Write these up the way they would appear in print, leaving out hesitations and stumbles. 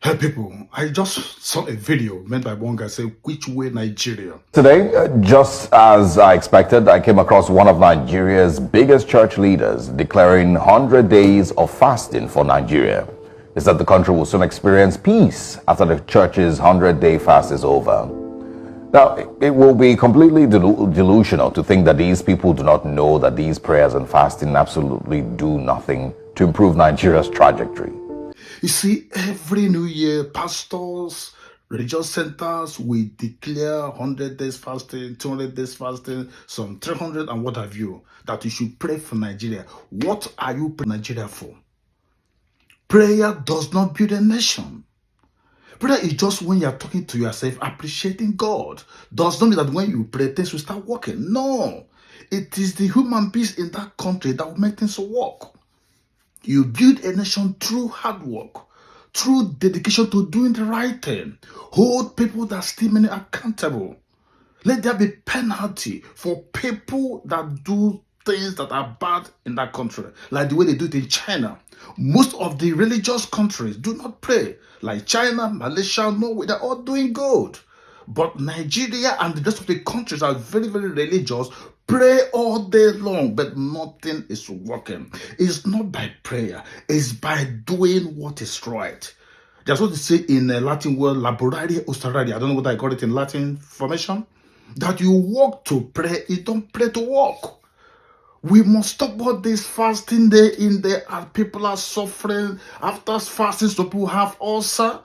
Hey people, I just saw a video made by one guy saying, which way Nigeria? Today, just as I expected, I came across one of Nigeria's biggest church leaders declaring 100 days of fasting for Nigeria. He said the country will soon experience peace after the church's 100-day fast is over. Now, it will be completely delusional to think that these people do not know that these prayers and fasting absolutely do nothing to improve Nigeria's trajectory. You see, every new year, pastors, religious centers will declare 100 days fasting, 200 days fasting, some 300 and what have you, that you should pray for Nigeria. What are you praying Nigeria for? Prayer does not build a nation. Prayer is just when you are talking to yourself, appreciating God. Does not mean that when you pray, things will start working. No. It is the human beings in that country that will make things work. You build a nation through hard work, through dedication to doing the right thing. Hold people that still many accountable. Let there be penalty for people that do things that are bad in that country, like the way they do it in China. Most of the religious countries do not pray, like China, Malaysia, Norway, they're all doing good. But Nigeria and the rest of the countries are very, very religious, pray all day long, but nothing is working. It's not by prayer, it's by doing what is right. That's what they say in the Latin word, laborare osterare. I don't know what I got it in Latin formation. That you walk to pray, you don't pray to walk. We must stop all this fasting day in there, and people are suffering. After fasting, some people have ulcer.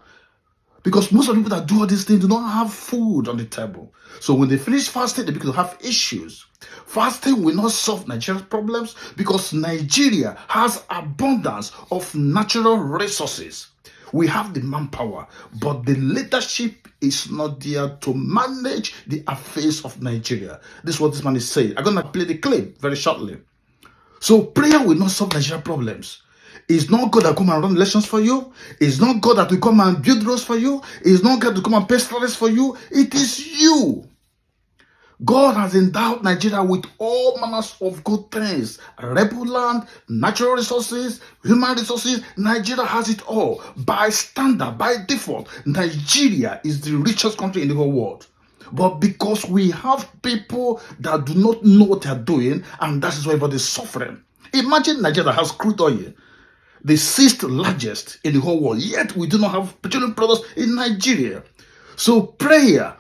Because most of the people that do all these things do not have food on the table. So when they finish fasting, they begin to have issues. Fasting will not solve Nigeria's problems because Nigeria has abundance of natural resources. We have the manpower, but the leadership is not there to manage the affairs of Nigeria. This is what this man is saying. I'm going to play the clip very shortly. So prayer will not solve Nigerian problems. It's not God that come and run elections for you. It's not God that will come and build roads for you. It's not God to come and pay salaries for you. It is you. God has endowed Nigeria with all manners of good things. Arable land, natural resources, human resources. Nigeria has it all. By standard, by default, Nigeria is the richest country in the whole world. But because we have people that do not know what they are doing, and that is why everybody is suffering. Imagine Nigeria has crude oil, the sixth largest in the whole world, yet we do not have petroleum products in Nigeria. So prayer,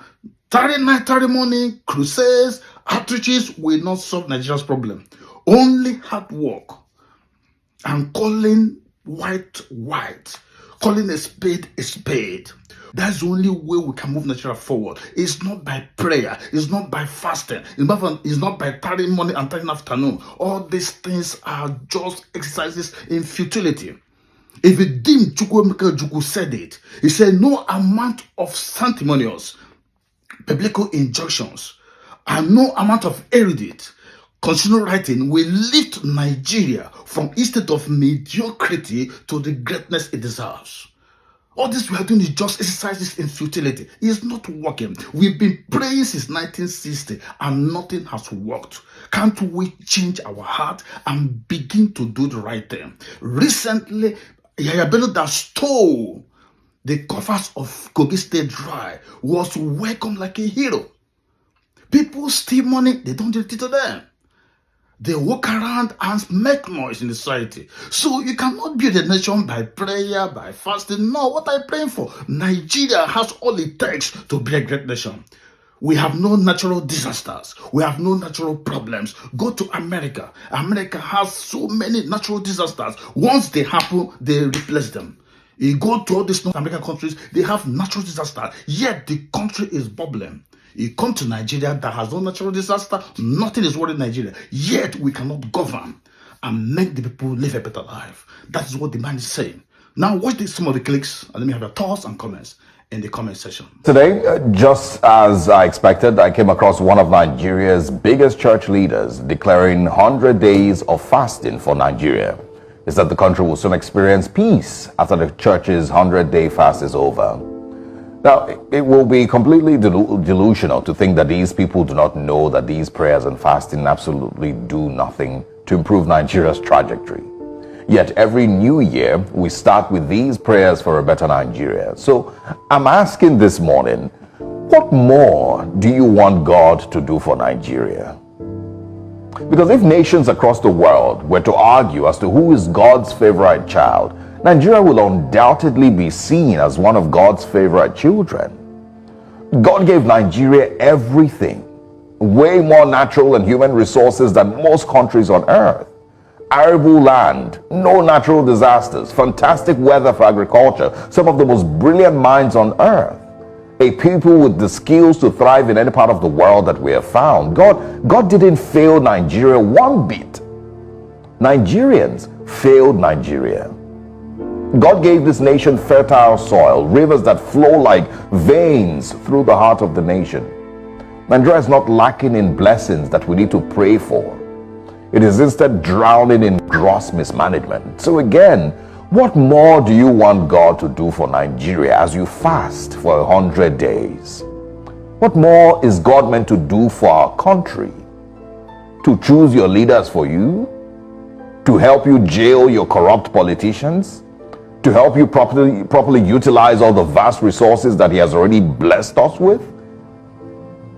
tarry night, tarry morning, crusades, outreaches will not solve Nigeria's problem. Only hard work and calling white, calling a spade a spade. That's the only way we can move Nigeria forward. It's not by prayer. It's not by fasting. It's not by tarrying morning and tarrying afternoon. All these things are just exercises in futility. If you deem Chukwuemeka said it, he said no amount of sanctimonious biblical injunctions and no amount of erudite constitutional writing will lift Nigeria from a state of mediocrity to the greatness it deserves. All this we are doing is just exercises in futility. It's not working. We've been praying since 1960 and nothing has worked. Can't we change our heart and begin to do the right thing? Recently, Yahya Bello that stole the covers of Kogi State Dry was welcomed like a hero. People steal money, they don't do it to them. They walk around and make noise in the society. So you cannot build a nation by prayer, by fasting. No, what are you praying for? Nigeria has all it takes to be a great nation. We have no natural disasters. We have no natural problems. Go to America. America has so many natural disasters. Once they happen, they replace them. You go to all these North American countries, they have natural disasters, yet the country is bubbling. You come to Nigeria that has no natural disaster, nothing is worrying Nigeria, yet we cannot govern and make the people live a better life. That is what the man is saying. Now watch some of the clips and let me have your thoughts and comments in the comment section. Today, just as I expected, I came across one of Nigeria's biggest church leaders declaring 100 days of fasting for Nigeria. He said the country will soon experience peace after the church's 100-day fast is over. Now, it will be completely delusional to think that these people do not know that these prayers and fasting absolutely do nothing to improve Nigeria's trajectory. Yet every new year, we start with these prayers for a better Nigeria. So I'm asking this morning, what more do you want God to do for Nigeria? Because if nations across the world were to argue as to who is God's favorite child, Nigeria will undoubtedly be seen as one of God's favorite children. God gave Nigeria everything, way more natural and human resources than most countries on earth. Arable land, no natural disasters, fantastic weather for agriculture, some of the most brilliant minds on earth, a people with the skills to thrive in any part of the world that we have found. God didn't fail Nigeria one bit. Nigerians failed Nigeria. God gave this nation fertile soil, rivers that flow like veins through the heart of the nation. Nigeria is not lacking in blessings that we need to pray for. It is instead drowning in gross mismanagement. So again, what more do you want God to do for Nigeria as you fast for 100 days? What more is God meant to do for our country? To choose your leaders for you? To help you jail your corrupt politicians? To help you properly utilize all the vast resources that He has already blessed us with?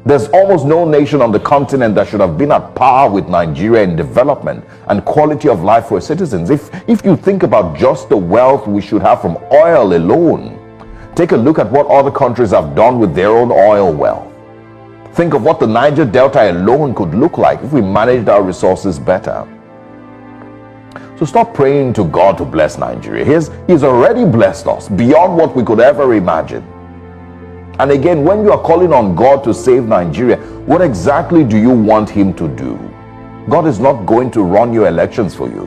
There's almost no nation on the continent that should have been at par with Nigeria in development and quality of life for its citizens. If you think about just the wealth we should have from oil alone, take a look at what other countries have done with their own oil wealth. Think of what the Niger Delta alone could look like if we managed our resources better. So stop praying to God to bless Nigeria. He's already blessed us beyond what we could ever imagine. And again, when you are calling on God to save Nigeria, what exactly do you want Him to do? God is not going to run your elections for you.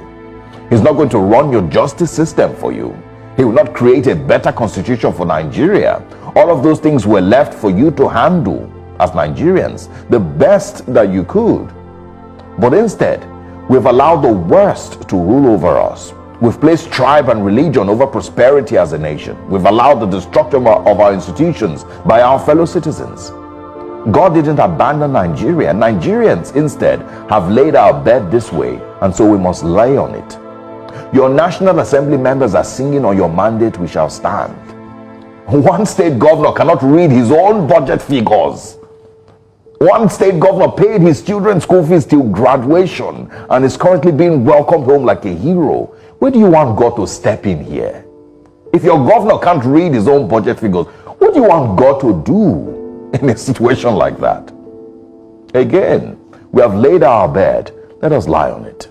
He's not going to run your justice system for you. He will not create a better constitution for Nigeria. All of those things were left for you to handle as Nigerians, the best that you could. But instead, we've allowed the worst to rule over us. We've placed tribe and religion over prosperity as a nation. We've allowed the destruction of our institutions by our fellow citizens. God didn't abandon Nigeria. Nigerians instead have laid our bed this way, and so we must lay on it. Your National Assembly members are singing on your mandate, we shall stand. One state governor cannot read his own budget figures. One state governor paid his children's school fees till graduation and is currently being welcomed home like a hero. Where do you want God to step in here? If your governor can't read his own budget figures, what do you want God to do in a situation like that? Again, we have laid our bed. Let us lie on it.